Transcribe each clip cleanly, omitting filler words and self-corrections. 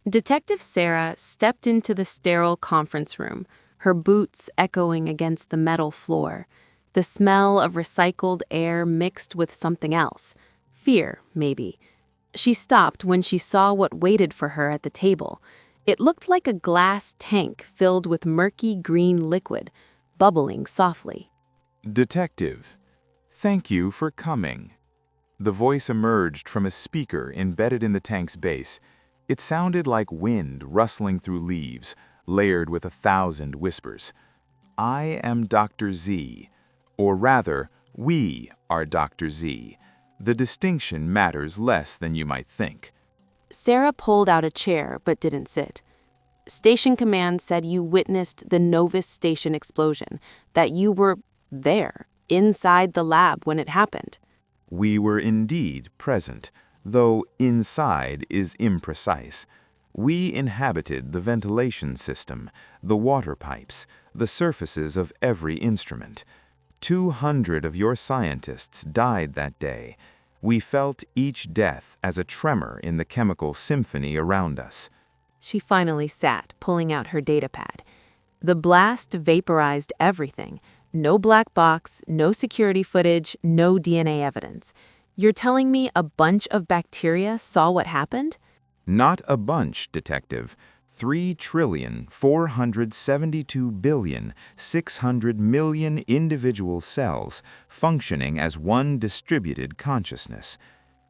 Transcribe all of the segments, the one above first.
Detective Sarah stepped into the sterile conference room, her boots echoing against the metal floor. The smell of recycled air mixed with something else. Fear, maybe. She stopped when she saw what waited for her at the table. It looked like a glass tank filled with murky green liquid, bubbling softly. Detective, thank you for coming. The voice emerged from a speaker embedded in the tank's base. It sounded like wind rustling through leaves, layered with 1,000 whispers. I am Dr. Z, or rather, we are Dr. Z. The distinction matters less than you might think. Sarah pulled out a chair but didn't sit. Station Command said you witnessed the Novus Station explosion, that you were there, inside the lab when it happened. We were indeed present, though inside is imprecise. We inhabited the ventilation system, the water pipes, the surfaces of every instrument. 200 of your scientists died that day. We felt each death as a tremor in the chemical symphony around us. She finally sat, pulling out her datapad. The blast vaporized everything. No black box, no security footage, no DNA evidence. You're telling me a bunch of bacteria saw what happened? Not a bunch, Detective. 3,472,600,000,000 individual cells functioning as one distributed consciousness.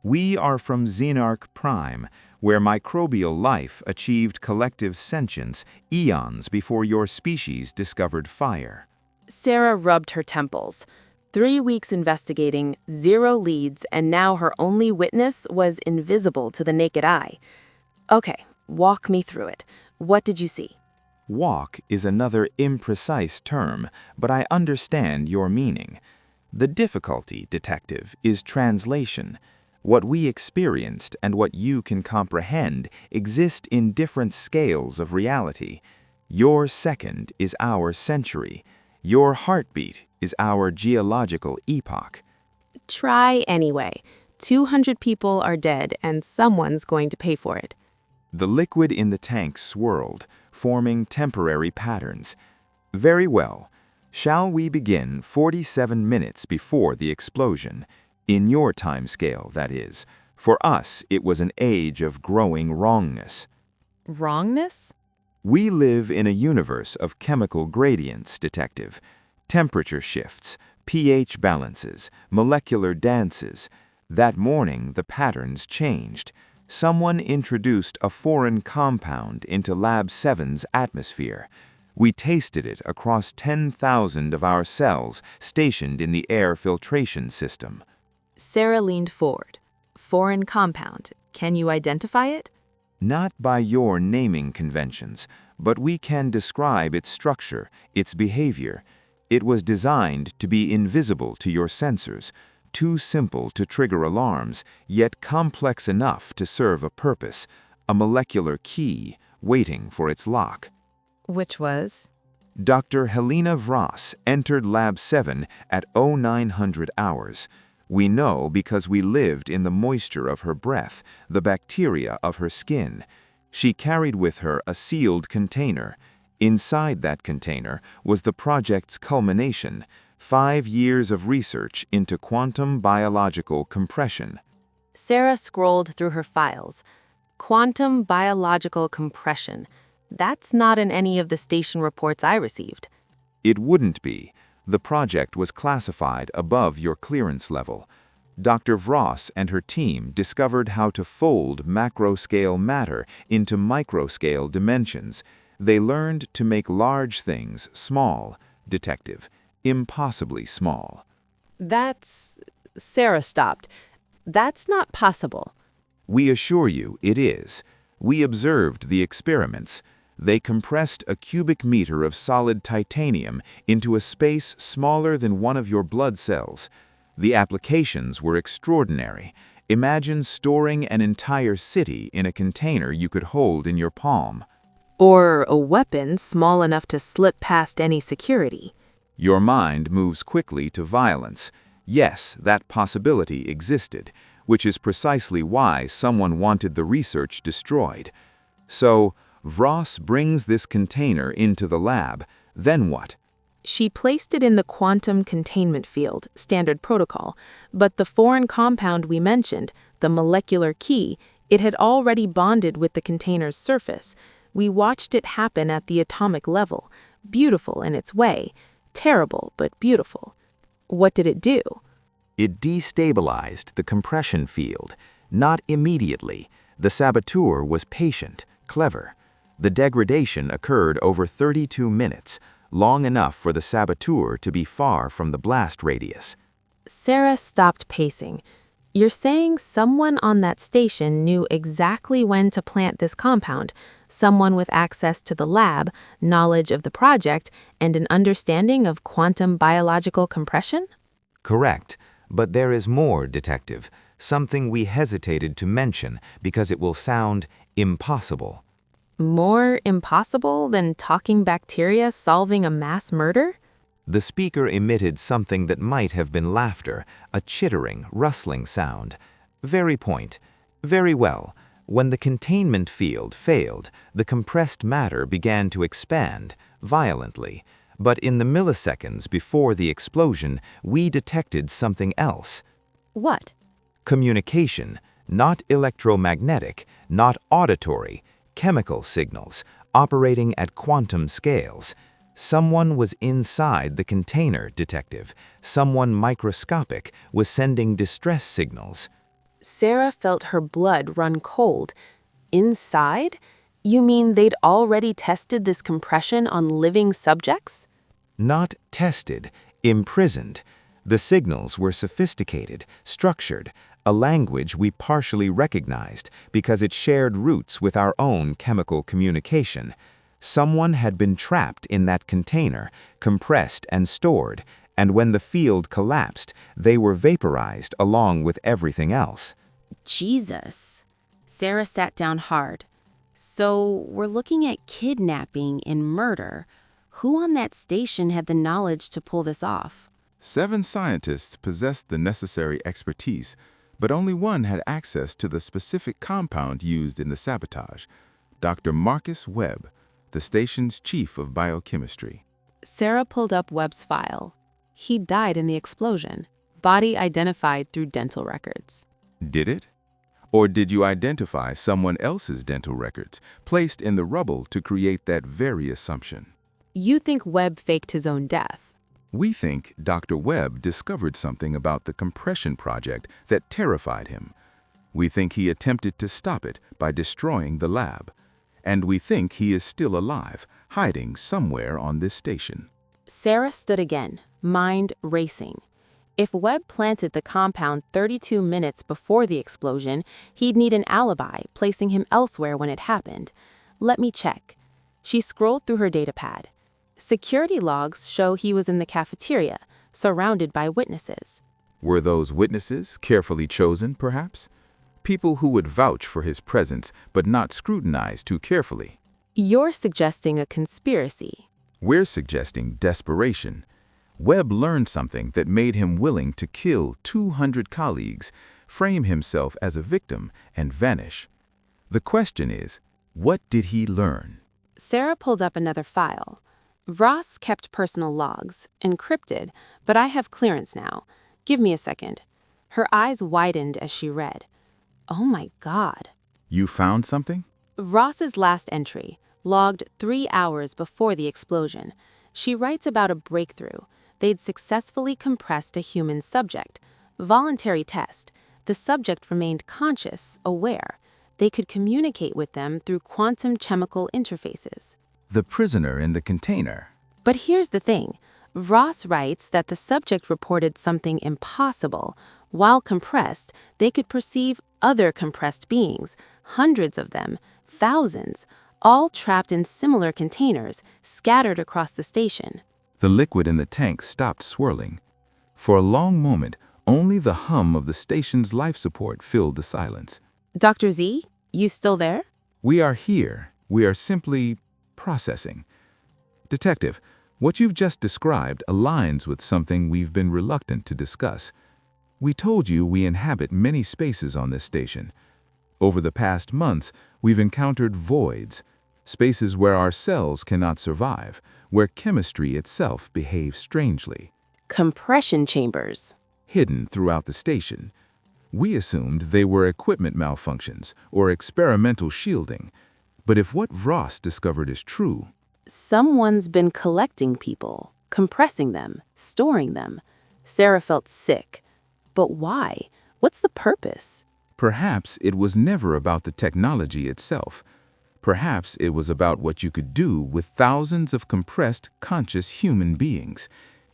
We are from Xenarc Prime, where microbial life achieved collective sentience eons before your species discovered fire. Sarah rubbed her temples. 3 weeks investigating, 0 leads, and now her only witness was invisible to the naked eye. Okay, walk me through it. What did you see? Walk is another imprecise term, but I understand your meaning. The difficulty, Detective, is translation. What we experienced and what you can comprehend exist in different scales of reality. Your second is our century. Your heartbeat is our geological epoch. Try anyway. 200 people are dead and someone's going to pay for it. The liquid in the tank swirled, forming temporary patterns. Very well. Shall we begin 47 minutes before the explosion? In your timescale, that is. For us, it was an age of growing wrongness. Wrongness? We live in a universe of chemical gradients, Detective. Temperature shifts, pH balances, molecular dances. That morning, the patterns changed. Someone introduced a foreign compound into Lab 7's atmosphere. We tasted it across 10,000 of our cells stationed in the air filtration system. Sarah leaned forward. Foreign compound. Can you identify it? Not by your naming conventions, but we can describe its structure, its behavior. It was designed to be invisible to your sensors, too simple to trigger alarms, yet complex enough to serve a purpose, a molecular key waiting for its lock. Which was? Dr. Helena Vras entered Lab 7 at 0900 hours. We know because we lived in the moisture of her breath, the bacteria of her skin. She carried with her a sealed container. Inside that container was the project's culmination, 5 years of research into quantum biological compression. Sarah scrolled through her files. Quantum biological compression. That's not in any of the station reports I received. It wouldn't be. The project was classified above your clearance level. Dr. Vras and her team discovered how to fold macro-scale matter into micro-scale dimensions. They learned to make large things small, Detective, impossibly small. Sarah stopped. That's not possible. We assure you it is. We observed the experiments. They compressed a cubic meter of solid titanium into a space smaller than one of your blood cells. The applications were extraordinary. Imagine storing an entire city in a container you could hold in your palm. Or a weapon small enough to slip past any security. Your mind moves quickly to violence. Yes, that possibility existed, which is precisely why someone wanted the research destroyed. So, Vross brings this container into the lab. Then what? She placed it in the quantum containment field, standard protocol, but the foreign compound we mentioned, the molecular key, it had already bonded with the container's surface. We watched it happen at the atomic level, beautiful in its way, terrible but beautiful. What did it do? It destabilized the compression field. Not immediately. The saboteur was patient, clever. The degradation occurred over 32 minutes, long enough for the saboteur to be far from the blast radius. Sarah stopped pacing. You're saying someone on that station knew exactly when to plant this compound, someone with access to the lab, knowledge of the project, and an understanding of quantum biological compression? Correct. But there is more, Detective. Something we hesitated to mention because it will sound impossible. More impossible than talking bacteria solving a mass murder? The speaker emitted something that might have been laughter, a chittering, rustling sound. Very point. Very well. When the containment field failed, the compressed matter began to expand, violently. But in the milliseconds before the explosion, we detected something else. What? Communication, not electromagnetic, not auditory, chemical signals, operating at quantum scales. Someone was inside the container, Detective. Someone microscopic was sending distress signals. Sarah felt her blood run cold. Inside? You mean they'd already tested this compression on living subjects? Not tested, imprisoned. The signals were sophisticated, structured, a language we partially recognized because it shared roots with our own chemical communication. Someone had been trapped in that container, compressed and stored, and when the field collapsed, they were vaporized along with everything else. Jesus. Sarah sat down hard. So we're looking at kidnapping and murder. Who on that station had the knowledge to pull this off? 7 scientists possessed the necessary expertise, but only one had access to the specific compound used in the sabotage, Dr. Marcus Webb, the station's chief of biochemistry. Sarah pulled up Webb's file. He died in the explosion. Body identified through dental records. Did it? Or did you identify someone else's dental records, placed in the rubble to create that very assumption? You think Webb faked his own death? We think Dr. Webb discovered something about the compression project that terrified him. We think he attempted to stop it by destroying the lab. And we think he is still alive, hiding somewhere on this station. Sarah stood again, mind racing. If Webb planted the compound 32 minutes before the explosion, he'd need an alibi, placing him elsewhere when it happened. Let me check. She scrolled through her datapad. Security logs show he was in the cafeteria, surrounded by witnesses. Were those witnesses carefully chosen, perhaps? People who would vouch for his presence, but not scrutinize too carefully. You're suggesting a conspiracy. We're suggesting desperation. Webb learned something that made him willing to kill 200 colleagues, frame himself as a victim, and vanish. The question is, what did he learn? Sarah pulled up another file. Vross kept personal logs, encrypted, but I have clearance now. Give me a second. Her eyes widened as she read. Oh my God. You found something? Ross's last entry, logged 3 hours before the explosion. She writes about a breakthrough. They'd successfully compressed a human subject. Voluntary test. The subject remained conscious, aware. They could communicate with them through quantum chemical interfaces. The prisoner in the container. But here's the thing. Vross writes that the subject reported something impossible. While compressed, they could perceive other compressed beings, hundreds of them, thousands, all trapped in similar containers, scattered across the station. The liquid in the tank stopped swirling. For a long moment, only the hum of the station's life support filled the silence. Dr. Z, you still there? We are here. We are simply processing. Detective, what you've just described aligns with something we've been reluctant to discuss. We told you we inhabit many spaces on this station. Over the past months, we've encountered voids, spaces where our cells cannot survive, where chemistry itself behaves strangely. Compression chambers. Hidden throughout the station. We assumed they were equipment malfunctions or experimental shielding. But if what Vross discovered is true, Someone's been collecting people, compressing them, storing them. Sarah felt sick. But why? What's the purpose? perhaps it was never about the technology itself. Perhaps it was about what you could do with thousands of compressed, conscious human beings,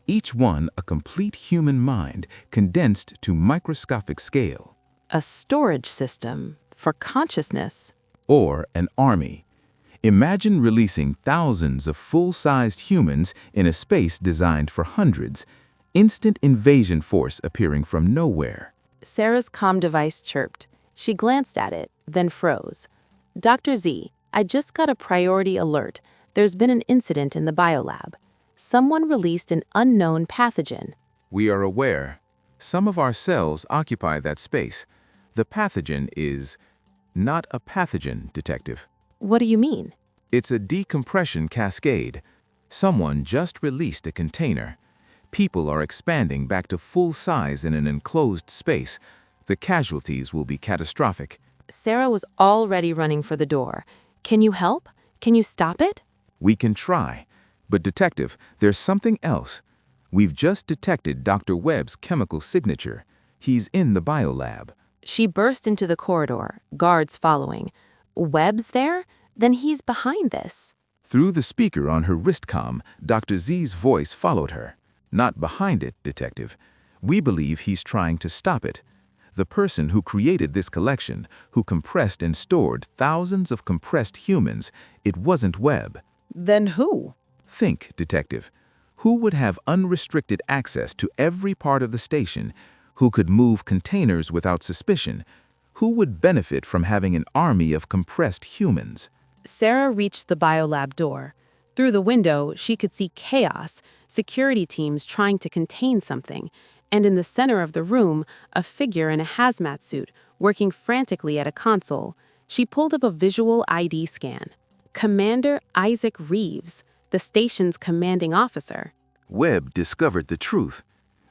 each one a complete human mind condensed to microscopic scale. A storage system for consciousness. Or an army. Imagine releasing thousands of full-sized humans in a space designed for hundreds, instant invasion force appearing from nowhere. Sarah's comm device chirped. She glanced at it, then froze. Dr. Z, I just got a priority alert. There's been an incident in the biolab. Someone released an unknown pathogen. We are aware. Some of our cells occupy that space. The pathogen is not a pathogen, Detective. What do you mean? It's a decompression cascade. Someone just released a container. People are expanding back to full size in an enclosed space. The casualties will be catastrophic. Sarah was already running for the door. Can you help? Can you stop it? We can try. But Detective, there's something else. We've just detected Dr. Webb's chemical signature. He's in the biolab. She burst into the corridor, guards following. Webb's there? Then he's behind this. Through the speaker on her wristcom, Dr. Z's voice followed her. Not behind it, Detective. We believe he's trying to stop it. The person who created this collection, who compressed and stored thousands of compressed humans, it wasn't Webb. Then who? Think, Detective. Who would have unrestricted access to every part of the station? Who could move containers without suspicion? Who would benefit from having an army of compressed humans? Sarah reached the biolab door. Through the window, she could see chaos, security teams trying to contain something, and in the center of the room, a figure in a hazmat suit, working frantically at a console. She pulled up a visual ID scan. Commander Isaac Reeves, the station's commanding officer. Webb discovered the truth.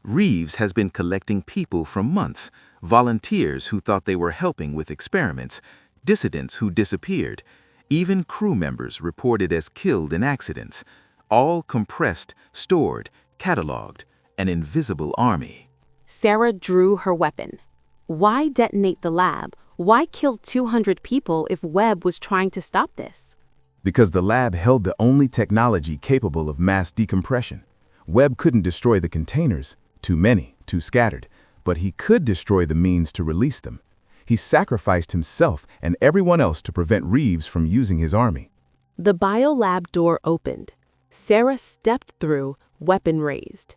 Reeves has been collecting people for months, volunteers who thought they were helping with experiments, dissidents who disappeared, even crew members reported as killed in accidents, all compressed, stored, cataloged, an invisible army. Sarah drew her weapon. Why detonate the lab? Why kill 200 people if Webb was trying to stop this? Because the lab held the only technology capable of mass decompression. Webb couldn't destroy the containers, too many, too scattered, but he could destroy the means to release them. He sacrificed himself and everyone else to prevent Reeves from using his army. The biolab door opened. Sarah stepped through, weapon raised.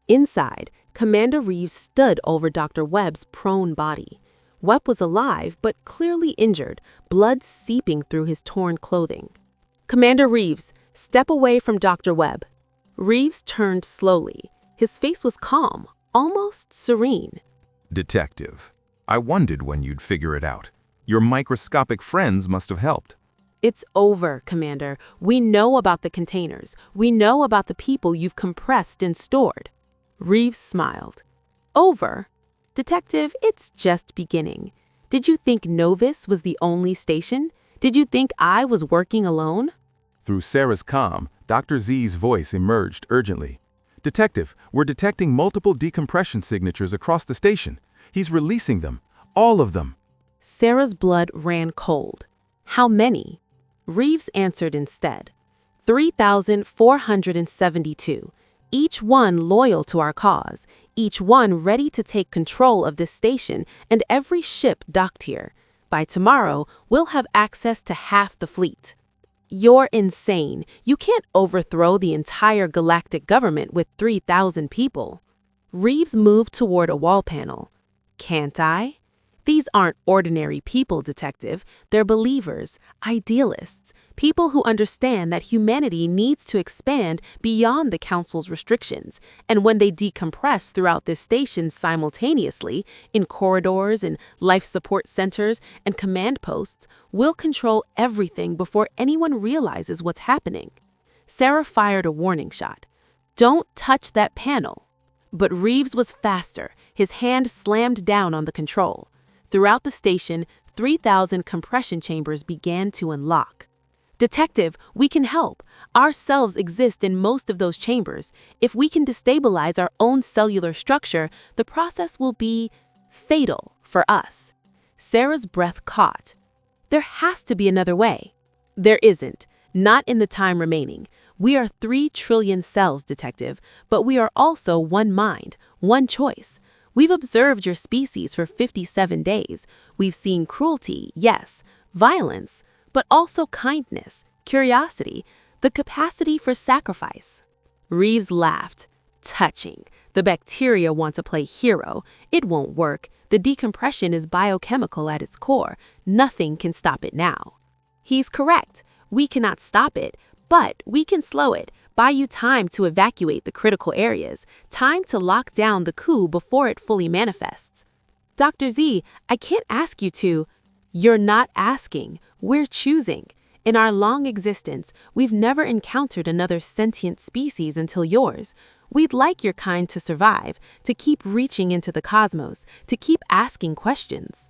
Inside, Commander Reeves stood over Dr. Webb's prone body. Webb was alive, but clearly injured, blood seeping through his torn clothing. Commander Reeves, step away from Dr. Webb. Reeves turned slowly. His face was calm, almost serene. Detective, I wondered when you'd figure it out. Your microscopic friends must have helped. It's over, Commander. We know about the containers. We know about the people you've compressed and stored. Reeves smiled. Over? Detective, it's just beginning. Did you think Novus was the only station? Did you think I was working alone? Through Sarah's comm, Dr. Z's voice emerged urgently. Detective, we're detecting multiple decompression signatures across the station. He's releasing them. All of them. Sarah's blood ran cold. How many? Reeves answered instead. 3,472. Each one loyal to our cause. Each one ready to take control of this station and every ship docked here. By tomorrow, we'll have access to half the fleet. You're insane. You can't overthrow the entire galactic government with 3,000 people. Reeves moved toward a wall panel. Can't I? These aren't ordinary people, Detective. They're believers, idealists, People who understand that humanity needs to expand beyond the Council's restrictions, and when they decompress throughout this station simultaneously, in corridors and life support centers and command posts, we'll control everything before anyone realizes what's happening. Sarah fired a warning shot. Don't touch that panel. But Reeves was faster. His hand slammed down on the control. Throughout the station, 3,000 compression chambers began to unlock. Detective, we can help. Our cells exist in most of those chambers. If we can destabilize our own cellular structure, the process will be fatal for us. Sarah's breath caught. There has to be another way. There isn't. Not in the time remaining. We are 3 trillion cells, Detective, but we are also one mind, one choice. We've observed your species for 57 days. We've seen cruelty, yes, violence, but also kindness, curiosity, the capacity for sacrifice. Reeves laughed. Touching. The bacteria want to play hero. It won't work. The decompression is biochemical at its core. Nothing can stop it now. He's correct. We cannot stop it, but we can slow it, buy you time to evacuate the critical areas, time to lock down the coup before it fully manifests. Dr. Z, I can't ask you to. You're not asking. We're choosing. In our long existence, we've never encountered another sentient species until yours. We'd like your kind to survive, to keep reaching into the cosmos, to keep asking questions.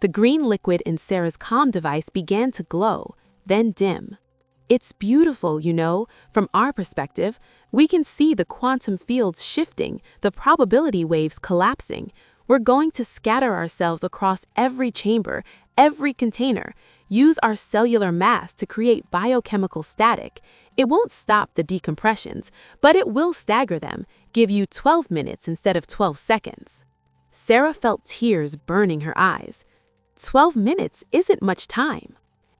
The green liquid in Sarah's comm device began to glow, then dim. It's beautiful, you know. From our perspective, we can see the quantum fields shifting, the probability waves collapsing. We're going to scatter ourselves across every chamber, every container, use our cellular mass to create biochemical static. It won't stop the decompressions, but it will stagger them, give you 12 minutes instead of 12 seconds. Sarah felt tears burning her eyes. 12 minutes isn't much time.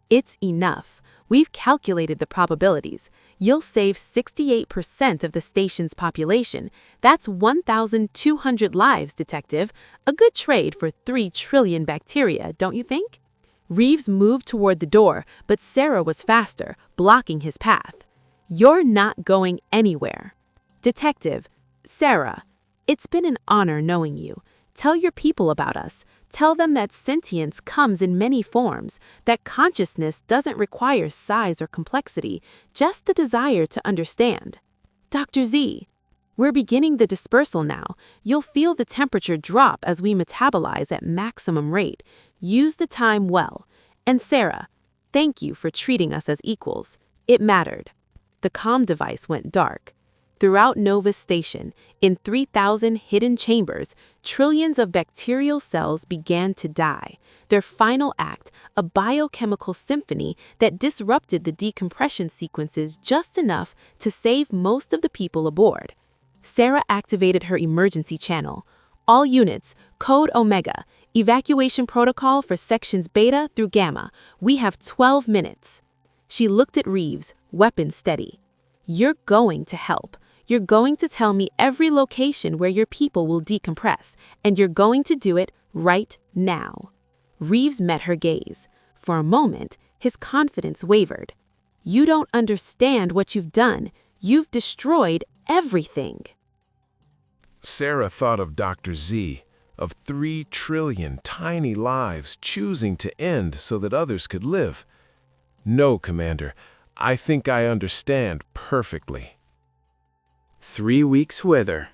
It's enough. We've calculated the probabilities. You'll save 68% of the station's population. That's 1,200 lives, Detective. A good trade for 3 trillion bacteria, don't you think? Reeves moved toward the door, but Sarah was faster, blocking his path. You're not going anywhere. Detective, Sarah, it's been an honor knowing you. Tell your people about us. Tell them that sentience comes in many forms, that consciousness doesn't require size or complexity, just the desire to understand. Dr. Z, we're beginning the dispersal now. You'll feel the temperature drop as we metabolize at maximum rate. Use the time well. And Sarah, thank you for treating us as equals. It mattered. The comm device went dark. Throughout Novus Station, in 3,000 hidden chambers, trillions of bacterial cells began to die. Their final act, a biochemical symphony that disrupted the decompression sequences just enough to save most of the people aboard. Sarah activated her emergency channel. All units, code Omega, evacuation protocol for sections Beta through Gamma. We have 12 minutes. She looked at Reeves, weapon steady. You're going to help. You're going to tell me every location where your people will decompress, and you're going to do it right now. Reeves met her gaze. For a moment, his confidence wavered. You don't understand what you've done. You've destroyed everything. Sarah thought of Dr. Z, of 3 trillion tiny lives choosing to end so that others could live. No, Commander, I think I understand perfectly. 3 weeks whither?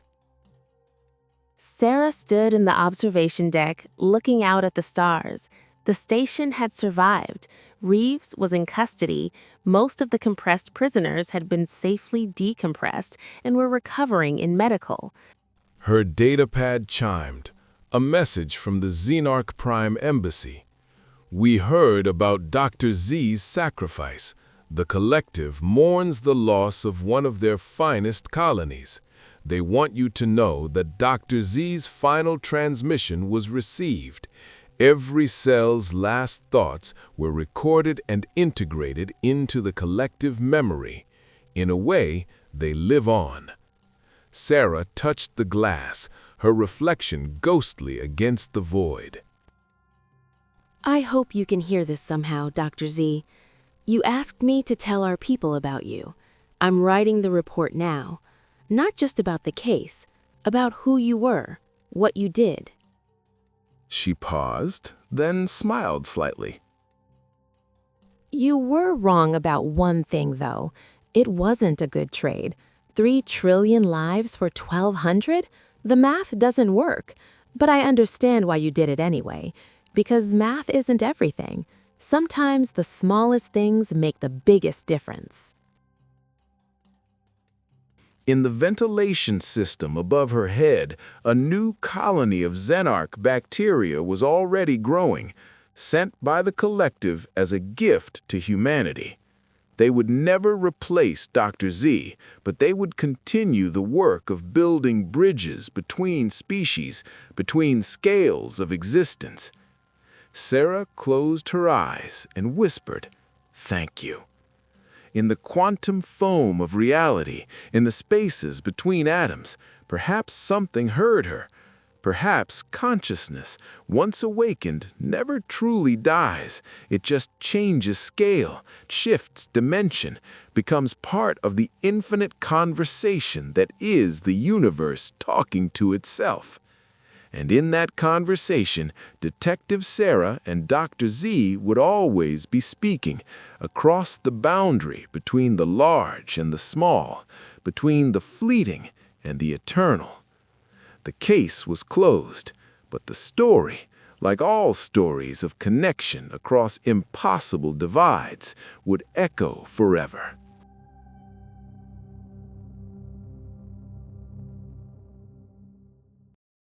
Sarah stood in the observation deck, looking out at the stars. The station had survived. Reeves was in custody. Most of the compressed prisoners had been safely decompressed and were recovering in medical. Her datapad chimed, a message from the Xenarc Prime embassy. We heard about Dr. Z's sacrifice. The collective mourns the loss of one of their finest colonies. They want you to know that Dr. Z's final transmission was received. Every cell's last thoughts were recorded and integrated into the collective memory. In a way, they live on. Sarah touched the glass, her reflection ghostly against the void. I hope you can hear this somehow, Dr. Z. You asked me to tell our people about you. I'm writing the report now. Not just about the case, about who you were, what you did. She paused, then smiled slightly. You were wrong about one thing, though. It wasn't a good trade. 3 trillion lives for 1,200? The math doesn't work. But I understand why you did it anyway, because math isn't everything. Sometimes the smallest things make the biggest difference. In the ventilation system above her head, a new colony of Xenarc bacteria was already growing, sent by the collective as a gift to humanity. They would never replace Dr. Z, but they would continue the work of building bridges between species, between scales of existence. Sarah closed her eyes and whispered, "Thank you." In the quantum foam of reality, in the spaces between atoms, perhaps something heard her. Perhaps consciousness, once awakened, never truly dies. It just changes scale, shifts dimension, becomes part of the infinite conversation that is the universe talking to itself. And in that conversation, Detective Sarah and Dr. Z would always be speaking across the boundary between the large and the small, between the fleeting and the eternal. The case was closed, but the story, like all stories of connection across impossible divides, would echo forever.